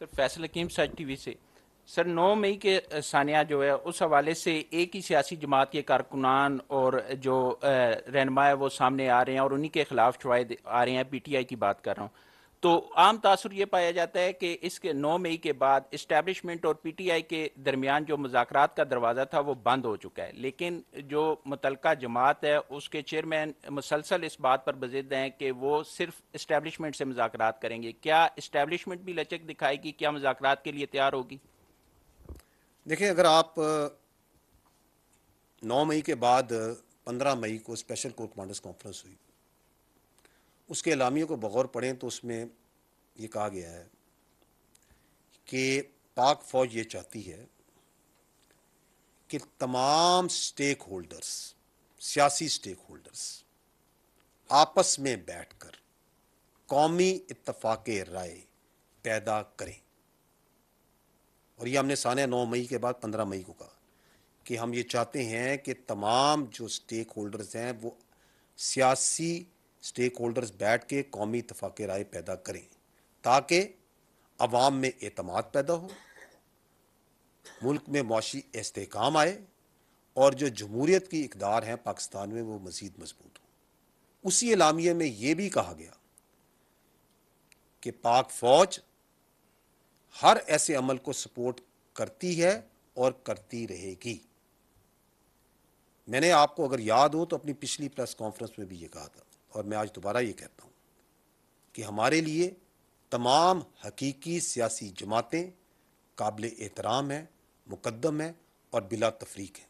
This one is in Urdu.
سر فیصل حکیم سچ ٹی وی سے سر 9 مئی کے ثانیہ جو ہے اس حوالے سے ایک ہی سیاسی جماعت کے کارکنان اور جو رہنما ہے وہ سامنے آ رہے ہیں اور انہی کے خلاف شواہد آ رہے ہیں. پی ٹی آئی کی بات کر رہا ہوں. تو عام تاثر یہ پایا جاتا ہے کہ اس کے 9 مئی کے بعد اسٹیبلشمنٹ اور پی ٹی آئی کے درمیان جو مذاکرات کا دروازہ تھا وہ بند ہو چکا ہے. لیکن جو متعلقہ جماعت ہے اس کے چیئرمین مسلسل اس بات پر بضد ہیں کہ وہ صرف اسٹیبلشمنٹ سے مذاکرات کریں گے. کیا اسٹیبلشمنٹ بھی لچک دکھائے گی؟ کیا مذاکرات کے لیے تیار ہوگی؟ دیکھیں، اگر آپ 9 مئی کے بعد 15 مئی کو اسپیشل کورٹ کمانڈرز کانفرنس ہوئی، اس کے اعلامیے کو بغور پڑھیں تو اس میں یہ کہا گیا ہے کہ پاک فوج یہ چاہتی ہے کہ تمام سٹیک ہولڈرز، سیاسی سٹیک ہولڈرز آپس میں بیٹھ کر قومی اتفاق رائے پیدا کریں. اور یہ ہم نے سانیہ 9 مئی کے بعد 15 مئی کو کہا کہ ہم یہ چاہتے ہیں کہ تمام جو سٹیک ہولڈرز ہیں وہ سیاسی سٹیک ہولڈرز بیٹھ کے قومی اتفاق رائے پیدا کریں تاکہ عوام میں اعتماد پیدا ہو، ملک میں معاشی استحکام آئے اور جو جمہوریت کی اقدار ہیں پاکستان میں وہ مزید مضبوط ہو. اسی اعلامیے میں یہ بھی کہا گیا کہ پاک فوج ہر ایسے عمل کو سپورٹ کرتی ہے اور کرتی رہے گی. میں نے آپ کو اگر یاد ہو تو اپنی پچھلی پریس کانفرنس میں بھی یہ کہا تھا، اور میں آج دوبارہ یہ کہتا ہوں کہ ہمارے لیے تمام حقیقی سیاسی جماعتیں قابل احترام ہیں، مقدم ہیں اور بلا تفریق ہیں.